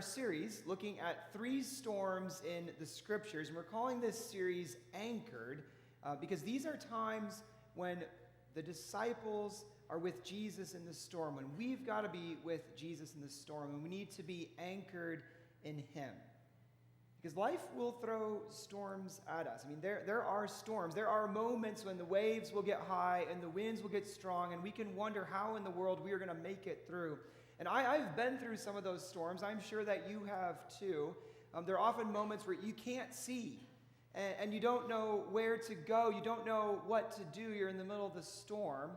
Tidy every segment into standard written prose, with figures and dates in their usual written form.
our series looking at 3 storms in the scriptures, and we're calling this series Anchored because these are times when the disciples are with Jesus in the storm, when we've got to be with Jesus in the storm, and we need to be anchored in him. Because life will throw storms at us. I mean, there are storms. There are moments when the waves will get high and the winds will get strong, and we can wonder how in the world we are going to make it through. And I've been through some of those storms. I'm sure that you have too. There are often moments where you can't see, and you don't know where to go. You don't know what to do. You're in the middle of the storm.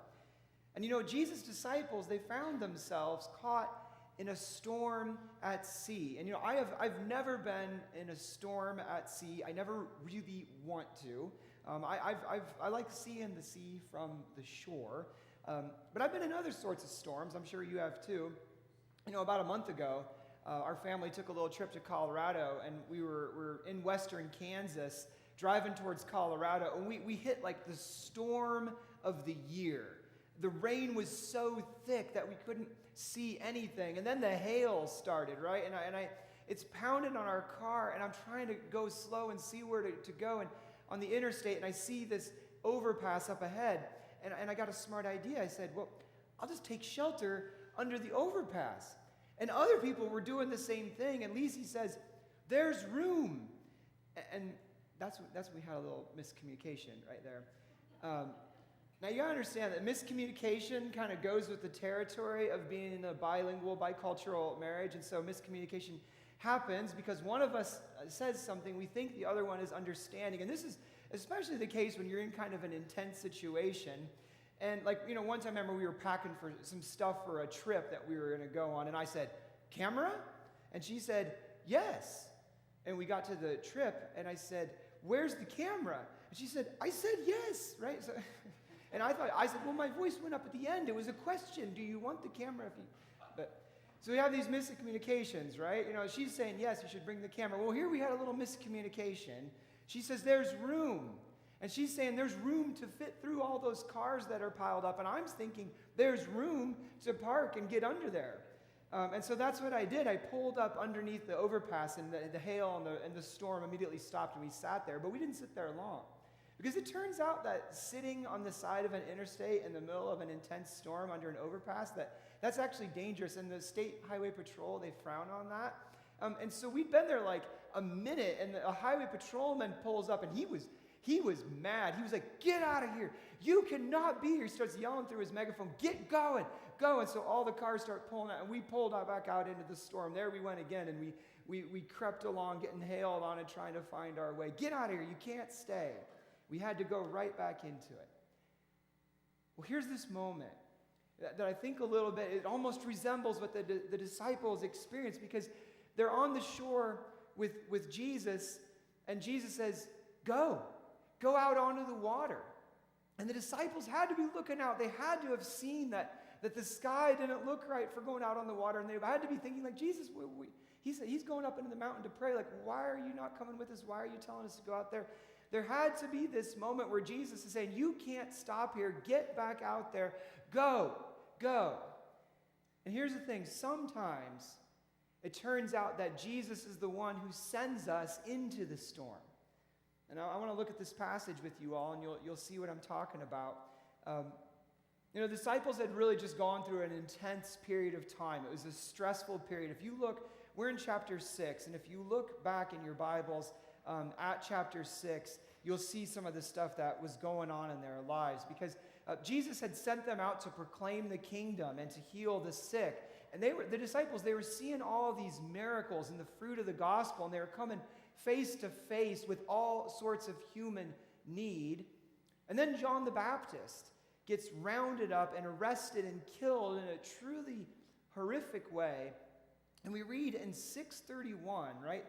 And you know, Jesus' disciples, they found themselves caught in a storm at sea. And you know, I've never been in a storm at sea. I never really want to. I like seeing the sea from the shore. But I've been in other sorts of storms. I'm sure you have too. You know, about a month ago, our family took a little trip to Colorado, and we were in western Kansas, driving towards Colorado, and we hit like the storm of the year. The rain was so thick that we couldn't see anything, and then the hail started, right? And it's pounding on our car, and I'm trying to go slow and see where to go, and on the interstate, and I see this overpass up ahead, and I got a smart idea. I said, well, I'll just take shelter under the overpass. And other people were doing the same thing, and Lisi says, there's room. And that's when we had a little miscommunication right there. Now you gotta understand that miscommunication kind of goes with the territory of being in a bilingual, bicultural marriage, and so miscommunication happens because one of us says something we think the other one is understanding, and this is especially the case when you're in kind of an intense situation. And like, you know, one time I remember we were packing for some stuff for a trip that we were going to go on, and I said, camera? And she said, yes. And we got to the trip, and I said, where's the camera? And she said, I said yes, right? So, and I said, well, my voice went up at the end. It was a question. Do you want the camera? So we have these miscommunications, right? You know, she's saying, yes, you should bring the camera. Well, here we had a little miscommunication. She says, there's room. And she's saying there's room to fit through all those cars that are piled up. And I'm thinking there's room to park and get under there. And so that's what I did. I pulled up underneath the overpass, and the hail and the storm immediately stopped, and we sat there. But we didn't sit there long. Because it turns out that sitting on the side of an interstate in the middle of an intense storm under an overpass, that's actually dangerous. And the State Highway Patrol, they frown on that. And so we'd been there like a minute, and a highway patrolman pulls up, and he was mad. He was like, get out of here. You cannot be here. He starts yelling through his megaphone, get going, go. And so all the cars start pulling out, and we pulled back out into the storm. There we went again, and we crept along, getting hailed on and trying to find our way. Get out of here. You can't stay. We had to go right back into it. Well, here's this moment that I think a little bit, it almost resembles what the disciples experienced, because they're on the shore with Jesus, and Jesus says, go out onto the water. And the disciples had to be looking out. They had to have seen that the sky didn't look right for going out on the water, and they had to be thinking like, Jesus, he's going up into the mountain to pray. Like, why are you not coming with us? Why are you telling us to go out there? There had to be this moment where Jesus is saying, you can't stop here. Get back out there. Go. And here's the thing. Sometimes it turns out that Jesus is the one who sends us into the storm. And I want to look at this passage with you all, and you'll see what I'm talking about. You know, the disciples had really just gone through an intense period of time. It was a stressful period. If you look, we're in chapter 6, and if you look back in your Bibles at chapter 6, you'll see some of the stuff that was going on in their lives, because Jesus had sent them out to proclaim the kingdom and to heal the sick. And the disciples, they were seeing all of these miracles and the fruit of the gospel, and they were coming face to face with all sorts of human need. And then John the Baptist gets rounded up and arrested and killed in a truly horrific way. And we read in 631, right,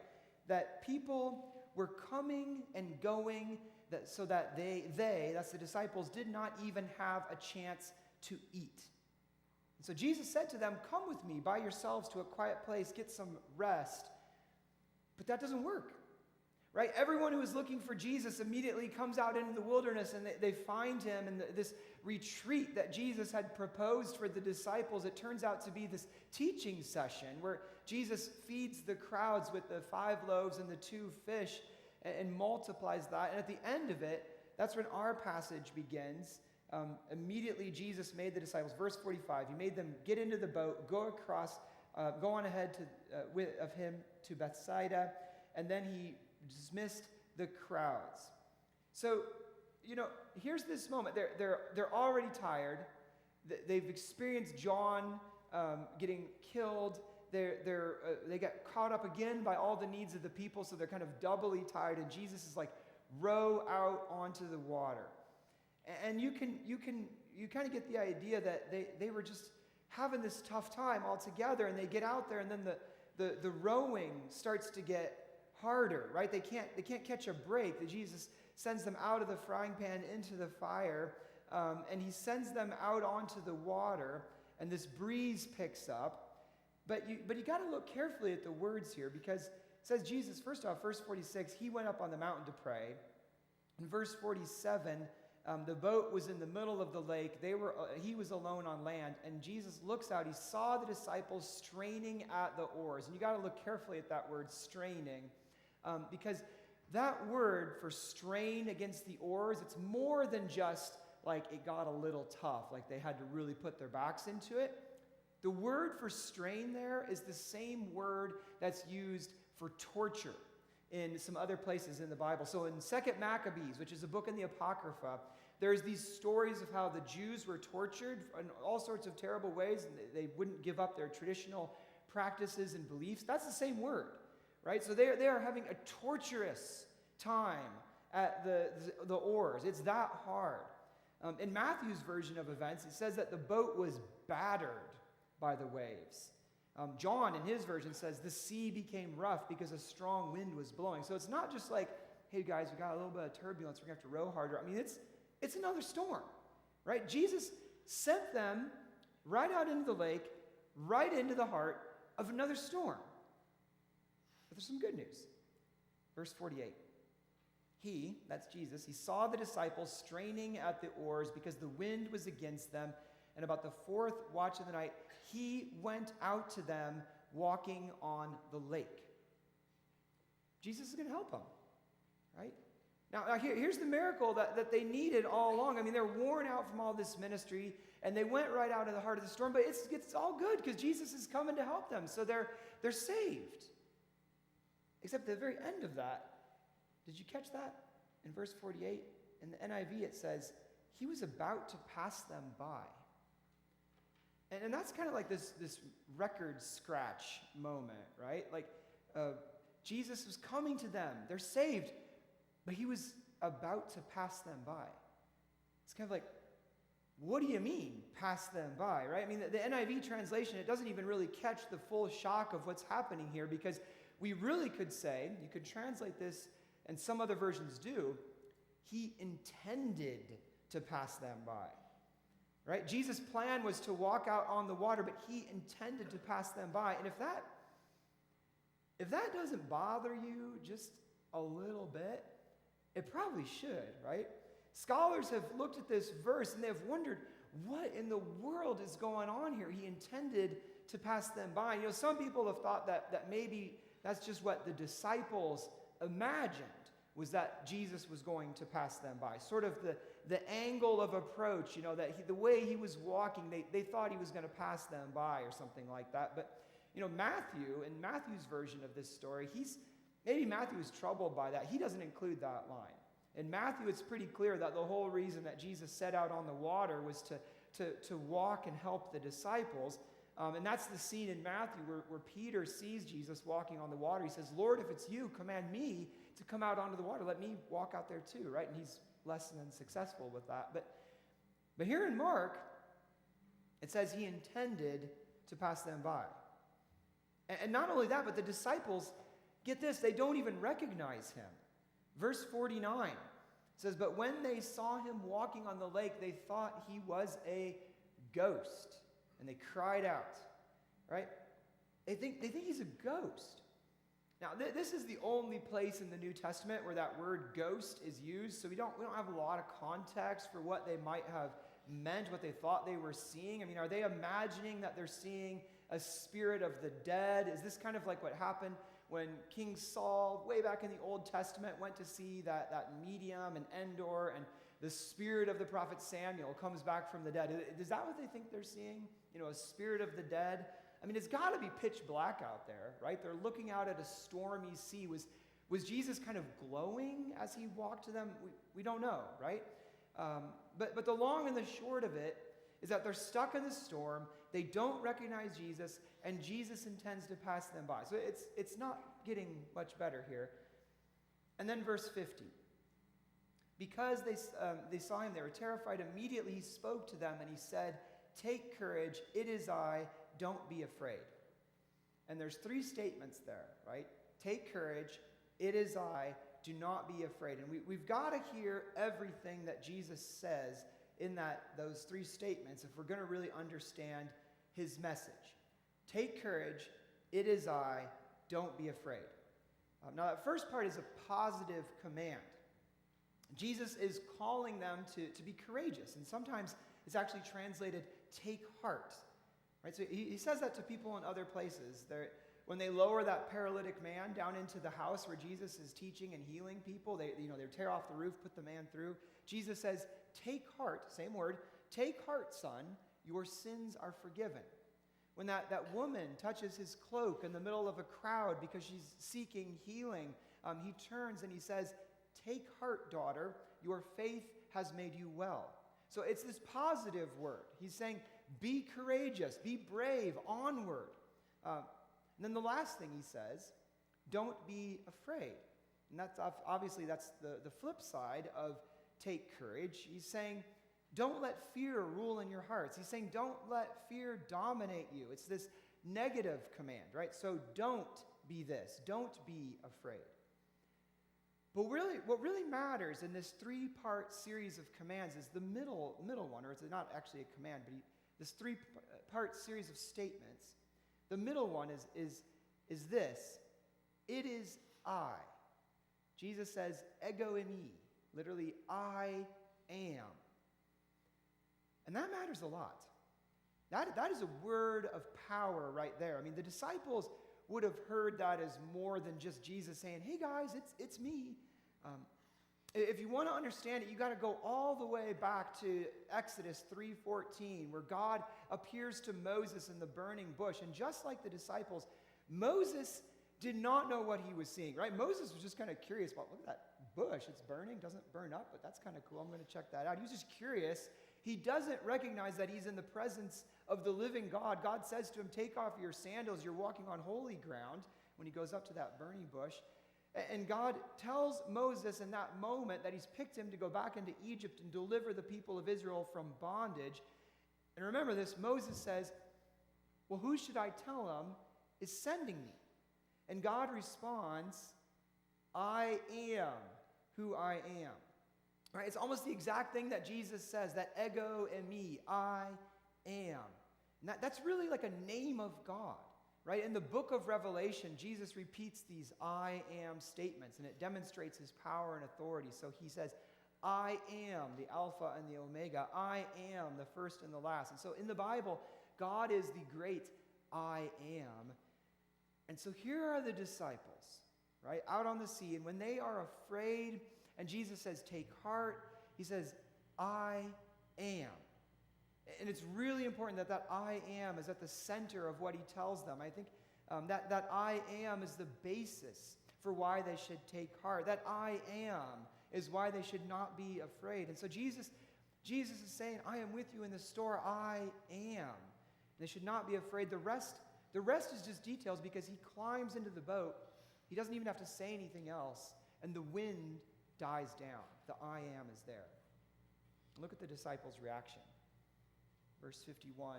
that people were coming and going so that that's the disciples, did not even have a chance to eat. And so Jesus said to them, come with me by yourselves to a quiet place, get some rest. But that doesn't work. right? Everyone who is looking for Jesus immediately comes out into the wilderness, and they find him in this retreat that Jesus had proposed for the disciples. It turns out to be this teaching session where Jesus feeds the crowds with the 5 loaves and the 2 fish and multiplies that. And at the end of it, that's when our passage begins. Immediately Jesus made the disciples, verse 45, he made them get into the boat, go on ahead of him to Bethsaida, and then he dismissed the crowds. So, here's this moment. They're already tired. They've experienced John getting killed. They get caught up again by all the needs of the people, so they're kind of doubly tired. And Jesus is like, row out onto the water. And you kind of get the idea that they were just having this tough time all together, and they get out there, and then the rowing starts to get harder, right? They can't catch a break. That Jesus sends them out of the frying pan into the fire, and he sends them out onto the water, and this breeze picks up. But you got to look carefully at the words here, because it says Jesus, first off, verse 46, he went up on the mountain to pray. In verse 47, the boat was in the middle of the lake. He was alone on land, and Jesus looks out. He saw the disciples straining at the oars. And you got to look carefully at that word, straining, because that word for strain against the oars, it's more than just like it got a little tough, like they had to really put their backs into it. The word for strain there is the same word that's used for torture in some other places in the Bible. So in 2 Maccabees, which is a book in the Apocrypha, there's these stories of how the Jews were tortured in all sorts of terrible ways, and they wouldn't give up their traditional practices and beliefs. That's the same word, right? So they are having a torturous time at the oars. It's that hard. In Matthew's version of events, it says that the boat was battered by the waves. John, in his version, says the sea became rough because a strong wind was blowing. So it's not just like, hey guys, we got a little bit of turbulence, we're going to have to row harder. I mean, it's another storm, right? Jesus sent them right out into the lake, right into the heart of another storm. But there's some good news. Verse 48. He, that's Jesus, he saw the disciples straining at the oars because the wind was against them. And about the 4th watch of the night, he went out to them walking on the lake. Jesus is going to help them, right? Now here's the miracle that they needed all along. I mean, they're worn out from all this ministry, and they went right out of the heart of the storm, but it's all good because Jesus is coming to help them, so they're saved. Except at the very end of that, did you catch that? In verse 48, in the NIV, it says, he was about to pass them by. And that's kind of like this record scratch moment, right? Like Jesus was coming to them. They're saved, but he was about to pass them by. It's kind of like, what do you mean, pass them by, right? I mean, the NIV translation, it doesn't even really catch the full shock of what's happening here, because we really could say, you could translate this, and some other versions do, he intended to pass them by. Right? Jesus' plan was to walk out on the water, but he intended to pass them by. And if that doesn't bother you just a little bit, it probably should, right? Scholars have looked at this verse and they have wondered, what in the world is going on here? He intended to pass them by. Some people have thought that maybe that's just what the disciples imagined, was that Jesus was going to pass them by. Sort of the angle of approach, the way he was walking, they thought he was going to pass them by or something like that. But, Matthew, in Matthew's version of this story, maybe Matthew is troubled by that. He doesn't include that line. In Matthew, it's pretty clear that the whole reason that Jesus set out on the water was to walk and help the disciples. And that's the scene in Matthew where Peter sees Jesus walking on the water. He says, Lord, if it's you, command me to come out onto the water. Let me walk out there too, right? And he's less than successful with that. But here in Mark, it says he intended to pass them by. And not only that, but the disciples, get this, they don't even recognize him. Verse 49 says, but when they saw him walking on the lake, they thought he was a ghost. And they cried out, right? They think he's a ghost. Now, this is the only place in the New Testament where that word ghost is used, so we don't have a lot of context for what they might have meant, what they thought they were seeing. I mean, are they imagining that they're seeing a spirit of the dead? Is this kind of like what happened when King Saul, way back in the Old Testament, went to see that medium in Endor, and the spirit of the prophet Samuel comes back from the dead? Is that what they think they're seeing? A spirit of the dead? I mean, it's got to be pitch black out there, right? They're looking out at a stormy sea. Was Jesus kind of glowing as he walked to them? We don't know, right? But the long and the short of it is that they're stuck in the storm. They don't recognize Jesus, and Jesus intends to pass them by. So it's not getting much better here. And then verse 50. Because they saw him, they were terrified. Immediately he spoke to them, and he said, "Take courage, it is I, don't be afraid." And there's 3 statements there, right? Take courage, it is I, do not be afraid. And we've got to hear everything that Jesus says in those 3 statements if we're going to really understand his message. Take courage, it is I, don't be afraid. Now that first part is a positive command. Jesus is calling them to be courageous, and sometimes it's actually translated, take heart. Right? So he says that to people in other places. When they lower that paralytic man down into the house where Jesus is teaching and healing people, they tear off the roof, put the man through. Jesus says, take heart, same word, take heart, son, your sins are forgiven. When that woman touches his cloak in the middle of a crowd because she's seeking healing, he turns and he says, take heart, daughter, your faith has made you well. So it's this positive word. He's saying, be courageous, be brave, onward. And then the last thing he says, don't be afraid. And that's obviously that's the flip side of take courage. He's saying, don't let fear rule in your hearts. He's saying, don't let fear dominate you. It's this negative command, right? So don't be this. Don't be afraid. But really, what really matters in this 3-part series of commands is the middle one, or it's not actually a command, but this 3-part series of statements. The middle one is this: it is I. Jesus says, ego eimi, literally, I am. And that matters a lot. That is a word of power right there. I mean, the disciples would have heard that as more than just Jesus saying, hey guys, it's me. If you want to understand it, you got to go all the way back to Exodus 3:14, where God appears to Moses in the burning bush. And just like the disciples, Moses did not know what he was seeing, right? Moses was just kind of curious about, look at that bush, it's burning, doesn't burn up, but that's kind of cool, I'm going to check that out. He was just curious. He doesn't recognize that he's in the presence of the living God. God says to him, take off your sandals, you're walking on holy ground, when he goes up to that burning bush. And God tells Moses in that moment that he's picked him to go back into Egypt and deliver the people of Israel from bondage. And remember this, Moses says, well, who should I tell him is sending me? And God responds, I am who I am. Right? It's almost the exact thing that Jesus says, that ego eimi, I am. And that's really like a name of God. Right? In the book of Revelation, Jesus repeats these I am statements, and it demonstrates his power and authority. So he says, I am the Alpha and the Omega. I am the first and the last. And so in the Bible, God is the great I am. And so here are the disciples, right, out on the sea. And when they are afraid, and Jesus says, take heart, he says, I am. And it's really important that I am is at the center of what he tells them. I think that I am is the basis for why they should take heart. That I am is why they should not be afraid. And so Jesus is saying, I am with you in the store. I am. They should not be afraid. The rest is just details, because he climbs into the boat. He doesn't even have to say anything else. And the wind dies down. The I am is there. Look at the disciples' reaction. Verse 51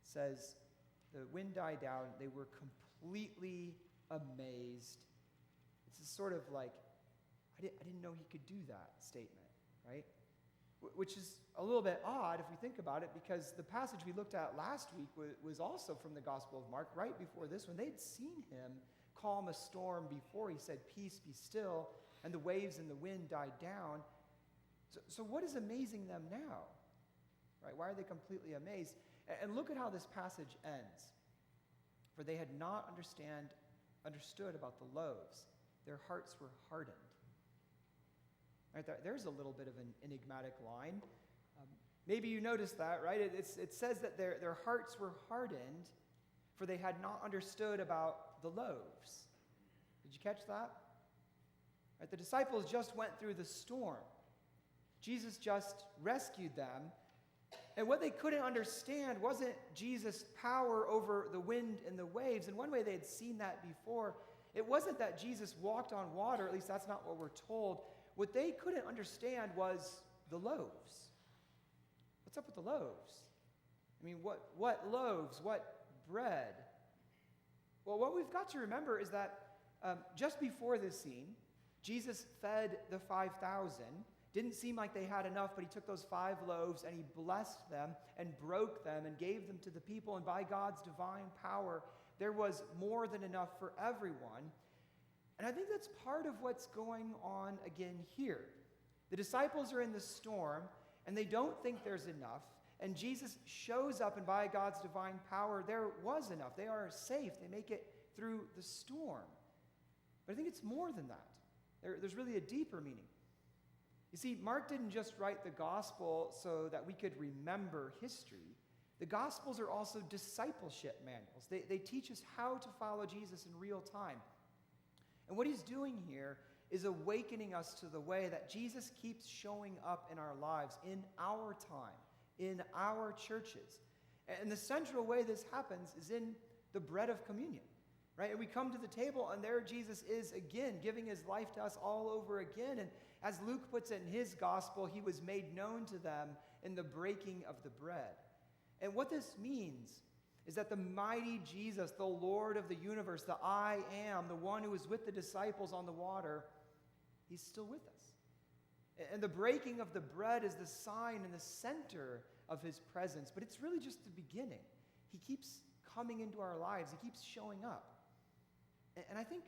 says, the wind died down. They were completely amazed. It's a sort of like, I didn't know he could do that statement, right? Which is a little bit odd if we think about it, because the passage we looked at last week was also from the Gospel of Mark, right before this one. They'd seen him calm a storm before. He said, "Peace, be still," and the waves and the wind died down. So what is amazing them now? Right? Why are they completely amazed? And look at how this passage ends. For they had not understood about the loaves. Their hearts were hardened. Right, there's a little bit of an enigmatic line. Maybe you noticed that, right? It says that their hearts were hardened, for they had not understood about the loaves. Did you catch that? Right, the disciples just went through the storm. Jesus just rescued them. And what they couldn't understand wasn't Jesus' power over the wind and the waves. In one way, they had seen that before. It wasn't that Jesus walked on water, at least that's not what we're told. What they couldn't understand was the loaves. What's up with the loaves? I mean, what loaves? What bread? Well, what we've got to remember is that just before this scene, Jesus fed the 5,000. Didn't seem like they had enough, but he took those 5 loaves and he blessed them and broke them and gave them to the people. And by God's divine power, there was more than enough for everyone. And I think that's part of what's going on again here. The disciples are in the storm, and they don't think there's enough. And Jesus shows up, and by God's divine power, there was enough. They are safe. They make it through the storm. But I think it's more than that. There's really a deeper meaning. You see, Mark didn't just write the gospel so that we could remember history. The gospels are also discipleship manuals. They teach us how to follow Jesus in real time. And what he's doing here is awakening us to the way that Jesus keeps showing up in our lives, in our time, in our churches. And the central way this happens is in the bread of communion, right? And we come to the table, and there Jesus is again, giving his life to us all over again. And as Luke puts it in his gospel, he was made known to them in the breaking of the bread. And what this means is that the mighty Jesus, the Lord of the universe, the I am, the one who was with the disciples on the water, he's still with us. And the breaking of the bread is the sign and the center of his presence, but it's really just the beginning. He keeps coming into our lives. He keeps showing up. And I think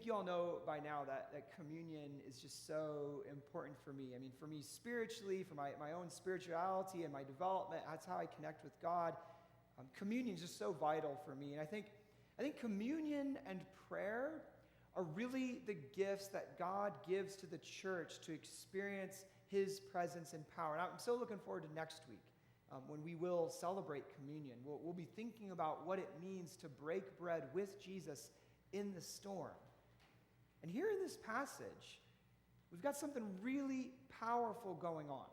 you all know by now that communion is just so important for me. I mean, for me spiritually, for my own spirituality and my development, that's how I connect with God. Communion is just so vital for me. And I think communion and prayer are really the gifts that God gives to the church to experience his presence and power. And I'm so looking forward to next week when we will celebrate communion. We'll be thinking about what it means to break bread with Jesus in the storm. And here in this passage, we've got something really powerful going on.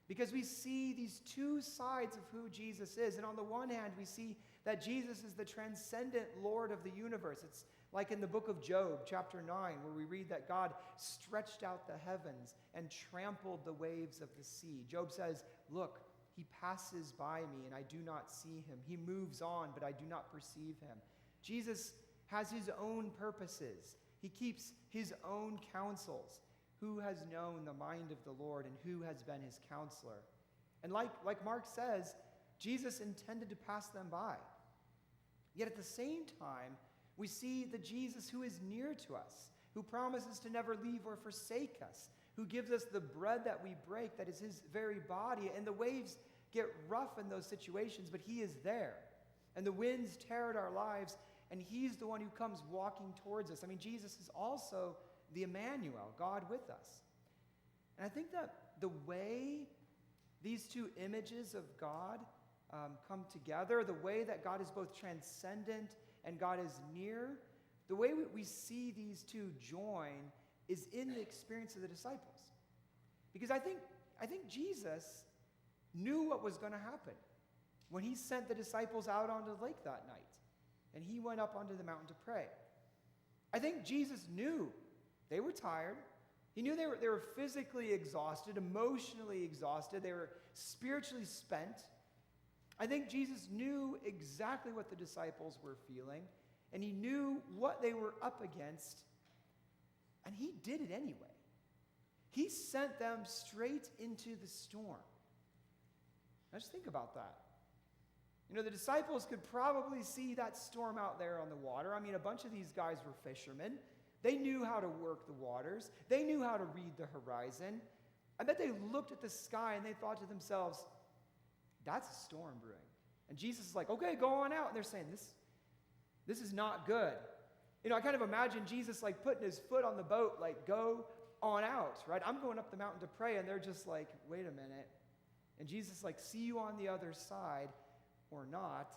Because we see these two sides of who Jesus is. And on the one hand, we see that Jesus is the transcendent Lord of the universe. It's like in the book of Job, chapter 9, where we read that God stretched out the heavens and trampled the waves of the sea. Job says, "Look, he passes by me and I do not see him. He moves on, but I do not perceive him." Jesus has his own purposes. He keeps his own counsels. Who has known the mind of the Lord, and who has been his counselor? And like Mark says, Jesus intended to pass them by. Yet at the same time, we see the Jesus who is near to us, who promises to never leave or forsake us, who gives us the bread that we break, that is his very body. And the waves get rough in those situations, but he is there. And the winds tear at our lives, and he's the one who comes walking towards us. I mean, Jesus is also the Emmanuel, God with us. And I think that the way these two images of God come together, the way that God is both transcendent and God is near, the way we see these two join is in the experience of the disciples. Because I think Jesus knew what was going to happen when he sent the disciples out onto the lake that night and he went up onto the mountain to pray. I think Jesus knew they were tired. He knew they were physically exhausted, emotionally exhausted. They were spiritually spent. I think Jesus knew exactly what the disciples were feeling, and he knew what they were up against, and he did it anyway. He sent them straight into the storm. Now just think about that. You know, the disciples could probably see that storm out there on the water. I mean, a bunch of these guys were fishermen. They knew how to work the waters. They knew how to read the horizon. I bet they looked at the sky and they thought to themselves, that's a storm brewing. And Jesus is like, okay, go on out. And they're saying, this is not good. You know, I kind of imagine Jesus like putting his foot on the boat, like, go on out, right? I'm going up the mountain to pray. And they're just like, wait a minute. And Jesus is like, see you on the other side or not.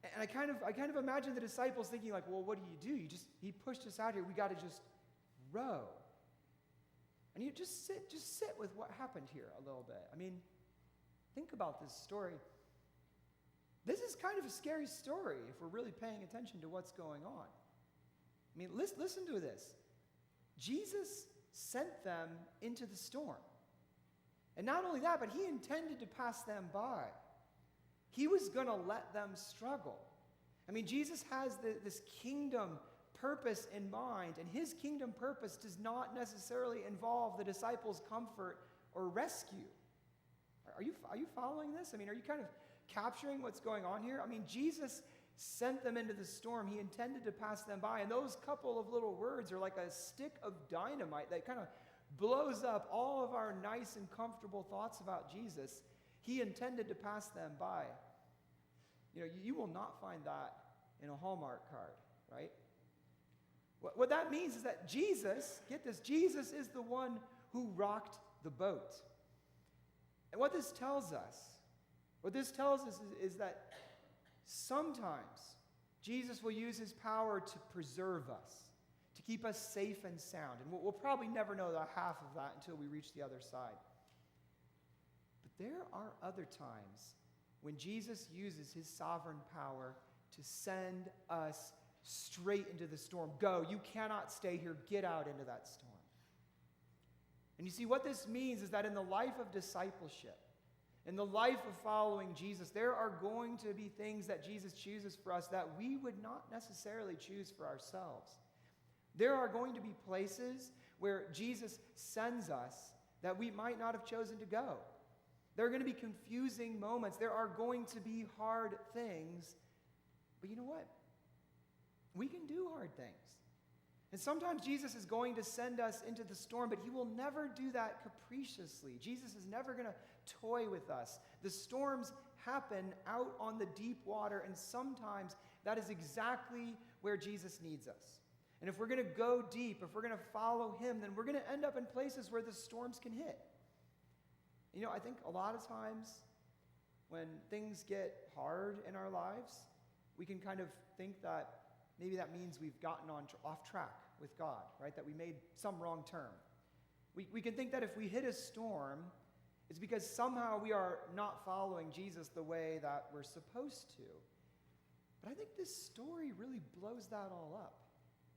And I kind of imagine the disciples thinking like, well, what do? He pushed us out here. We got to just row. And you just sit with what happened here a little bit. I mean, think about this story. This is kind of a scary story if we're really paying attention to what's going on. I mean, listen to this. Jesus sent them into the storm. And not only that, but he intended to pass them by. He was going to let them struggle. I mean, Jesus has this kingdom purpose in mind, and his kingdom purpose does not necessarily involve the disciples' comfort or rescue. Are you following this? I mean, are you kind of capturing what's going on here? I mean, Jesus sent them into the storm. He intended to pass them by, and those couple of little words are like a stick of dynamite that kind of blows up all of our nice and comfortable thoughts about Jesus. He intended to pass them by. You know, you will not find that in a Hallmark card, right? What that means is that Jesus, get this, Jesus is the one who rocked the boat. And what this tells us is that sometimes Jesus will use his power to preserve us, to keep us safe and sound. And we'll probably never know the half of that until we reach the other side. But there are other times when Jesus uses his sovereign power to send us straight into the storm. Go, you cannot stay here. Get out into that storm. And you see, what this means is that in the life of discipleship, in the life of following Jesus, there are going to be things that Jesus chooses for us that we would not necessarily choose for ourselves. There are going to be places where Jesus sends us that we might not have chosen to go. There are going to be confusing moments. There are going to be hard things. But you know what? We can do hard things. And sometimes Jesus is going to send us into the storm, but he will never do that capriciously. Jesus is never going to toy with us. The storms happen out on the deep water, and sometimes that is exactly where Jesus needs us. And if we're going to go deep, if we're going to follow him, then we're going to end up in places where the storms can hit. You know, I think a lot of times when things get hard in our lives, we can kind of think that maybe that means we've gotten off track with God, right? That we made some wrong turn. We can think that if we hit a storm, it's because somehow we are not following Jesus the way that we're supposed to. But I think this story really blows that all up.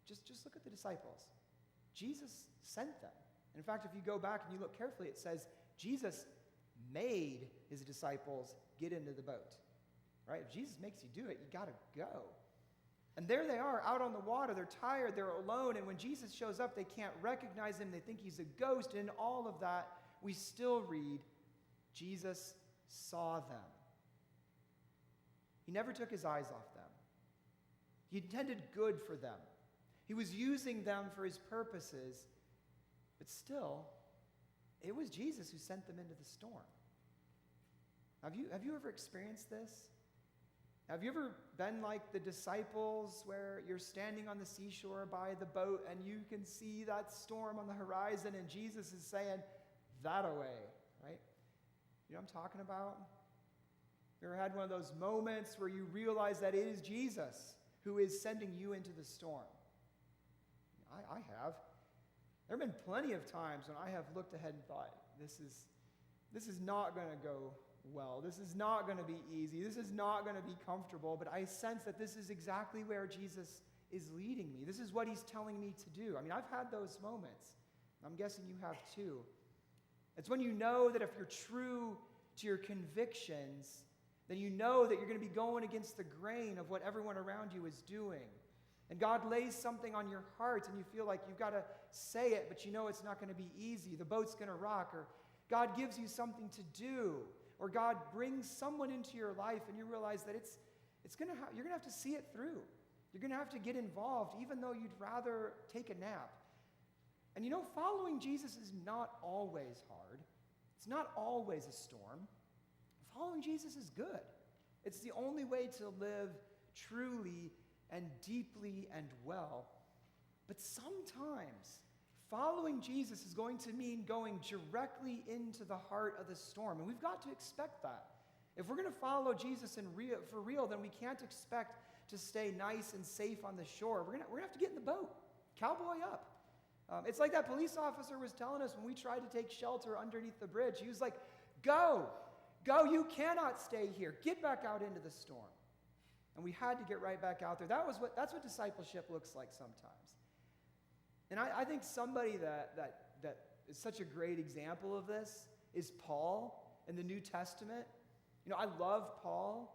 Just look at the disciples. Jesus sent them. And in fact, if you go back and you look carefully, it says Jesus made his disciples get into the boat. Right? If Jesus makes you do it, you got to go. And there they are out on the water. They're tired. They're alone. And when Jesus shows up, they can't recognize him. They think he's a ghost. And in all of that, we still read, Jesus saw them. He never took his eyes off them. He intended good for them. He was using them for his purposes. But still, it was Jesus who sent them into the storm. Have you ever experienced this? Have you ever been like the disciples where you're standing on the seashore by the boat and you can see that storm on the horizon and Jesus is saying, that away, right? You know what I'm talking about? You ever had one of those moments where you realize that it is Jesus who is sending you into the storm? I have. There have been plenty of times when I have looked ahead and thought, this is not going to go well. This is not going to be easy. This is not going to be comfortable. But I sense that this is exactly where Jesus is leading me. This is what he's telling me to do. I mean, I've had those moments. I'm guessing you have too. It's when you know that if you're true to your convictions, then you know that you're going to be going against the grain of what everyone around you is doing. And God lays something on your heart and you feel like you've got to say it, but you know it's not going to be easy. The boat's going to rock. Or God gives you something to do. or God brings someone into your life and you realize that you're going to have to see it through. You're going to have to get involved even though you'd rather take a nap. And following Jesus is not always hard. It's not always a storm. Following Jesus is good. It's the only way to live truly and deeply and well. But sometimes following Jesus is going to mean going directly into the heart of the storm. And we've got to expect that. If we're going to follow Jesus for real, then we can't expect to stay nice and safe on the shore. We're going to have to get in the boat, cowboy up. It's like that police officer was telling us when we tried to take shelter underneath the bridge. He was like, go, you cannot stay here. Get back out into the storm. And we had to get right back out there. That's what discipleship looks like sometimes. And I think somebody that is such a great example of this is Paul in the New Testament. I love Paul.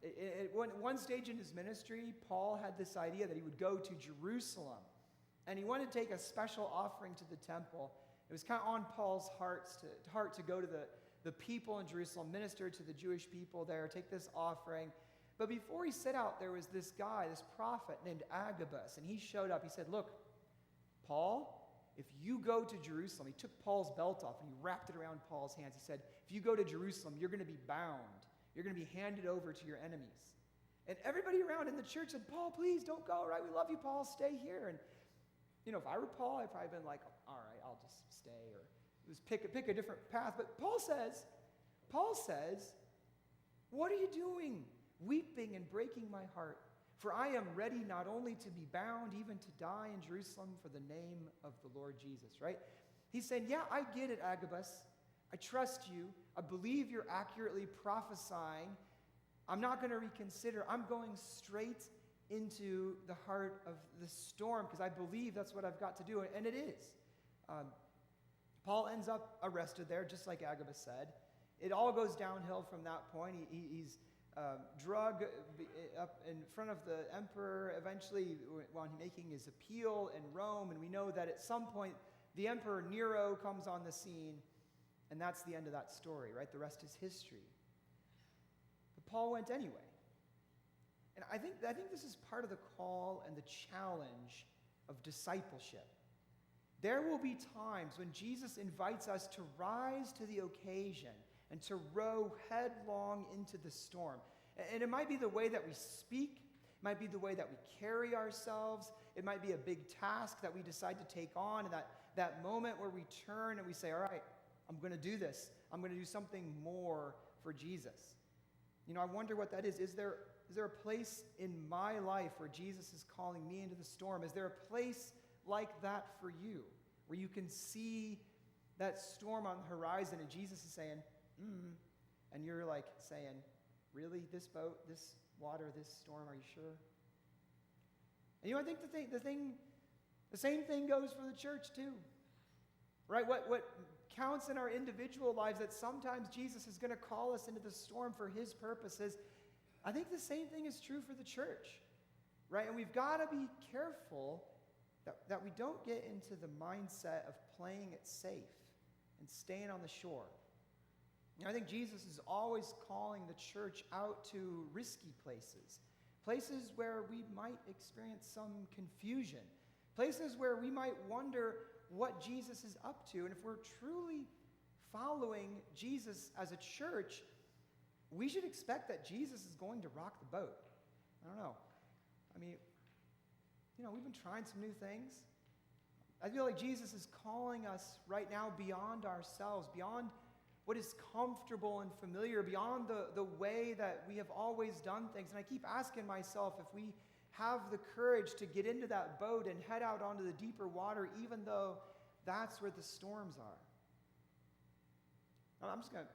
At one stage in his ministry, Paul had this idea that he would go to Jerusalem. And he wanted to take a special offering to the temple. It was kind of on Paul's heart to go to the people in Jerusalem, minister to the Jewish people there, take this offering. But before he set out, there was this guy, this prophet named Agabus, and he showed up. He said, look, Paul, if you go to Jerusalem, he took Paul's belt off and he wrapped it around Paul's hands. He said, if you go to Jerusalem, you're going to be bound. You're going to be handed over to your enemies. And everybody around in the church said, Paul, please don't go, right? We love you, Paul, stay here. And if I were Paul, I'd probably been like, all right, I'll just stay, or just pick a different path. But Paul says, what are you doing, weeping and breaking my heart? For I am ready not only to be bound, even to die in Jerusalem for the name of the Lord Jesus, right? He's saying, yeah, I get it, Agabus. I trust you. I believe you're accurately prophesying. I'm not going to reconsider. I'm going straight into the heart of the storm because I believe that's what I've got to do, and it is. Paul ends up arrested there, just like Agabus said. It all goes downhill from that point. He's drug up in front of the emperor, eventually while he's making his appeal in Rome, and we know that at some point the emperor Nero comes on the scene, and that's the end of that story, right? The rest is history. But Paul went anyway. And I think this is part of the call and the challenge of discipleship. There will be times when Jesus invites us to rise to the occasion and to row headlong into the storm. And it might be the way that we speak. It might be the way that we carry ourselves. It might be a big task that we decide to take on. And that moment where we turn and we say, all right, I'm going to do this. I'm going to do something more for Jesus. I wonder what that is. Is there a place in my life where Jesus is calling me into the storm? Is there a place like that for you, where you can see that storm on the horizon and Jesus is saying, and you're like saying, really, this boat, this water, this storm, are you sure? And I think the same thing goes for the church too, right? What counts in our individual lives, that sometimes Jesus is going to call us into the storm for his purposes. I think the same thing is true for the church, right? And we've got to be careful that we don't get into the mindset of playing it safe and staying on the shore. I think Jesus is always calling the church out to risky places where we might experience some confusion, places where we might wonder what Jesus is up to. And if we're truly following Jesus as a church, we should expect that Jesus is going to rock the boat. I don't know. We've been trying some new things. I feel like Jesus is calling us right now beyond ourselves, beyond what is comfortable and familiar, beyond the way that we have always done things. And I keep asking myself if we have the courage to get into that boat and head out onto the deeper water, even though that's where the storms are. I'm just gonna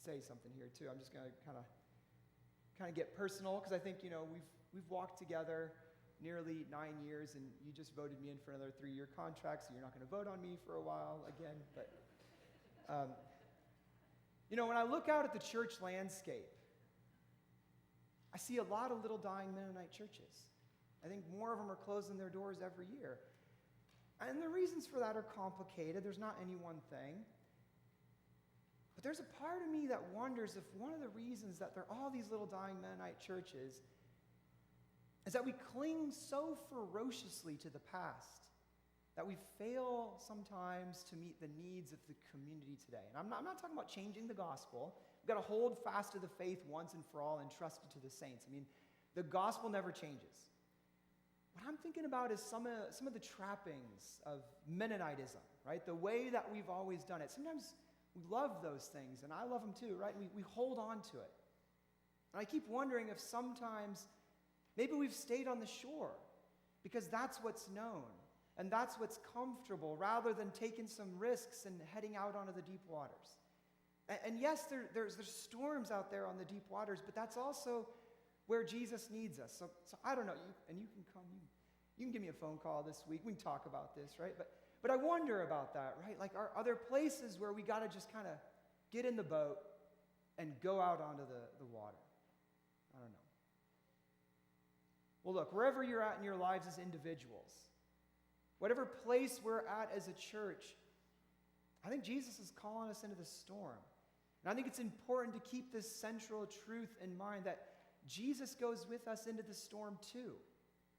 say something here too. I'm just gonna kind of get personal, because I think we've walked together nearly 9 years, and you just voted me in for another 3-year contract, so you're not going to vote on me for a while again. But when I look out at the church landscape, I see a lot of little dying Mennonite churches. I think more of them are closing their doors every year. And the reasons for that are complicated. There's not any one thing. But there's a part of me that wonders if one of the reasons that there are all these little dying Mennonite churches is that we cling so ferociously to the past that we fail sometimes to meet the needs of the community today. And I'm not talking about changing the gospel. We've got to hold fast to the faith once and for all and trust it to the saints. I mean, the gospel never changes. What I'm thinking about is some of the trappings of Mennonitism, right? The way that we've always done it. Sometimes we love those things, and I love them too, right? We hold on to it. And I keep wondering if sometimes maybe we've stayed on the shore because that's what's known. And that's what's comfortable, rather than taking some risks and heading out onto the deep waters. And yes, there's storms out there on the deep waters, but that's also where Jesus needs us. So I don't know, you can come, you can give me a phone call this week. We can talk about this, right? But I wonder about that, right? Like, are there places where we got to just kind of get in the boat and go out onto the water? I don't know. Well, look, wherever you're at in your lives as individuals, whatever place we're at as a church, I think Jesus is calling us into the storm. And I think it's important to keep this central truth in mind, that Jesus goes with us into the storm too.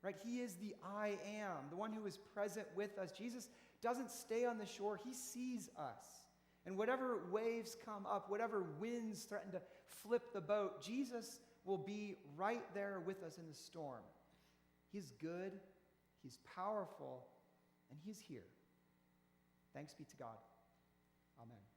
Right? He is the I am, the one who is present with us. Jesus doesn't stay on the shore. He sees us. And whatever waves come up, whatever winds threaten to flip the boat, Jesus will be right there with us in the storm. He's good. He's powerful. And he's here. Thanks be to God. Amen.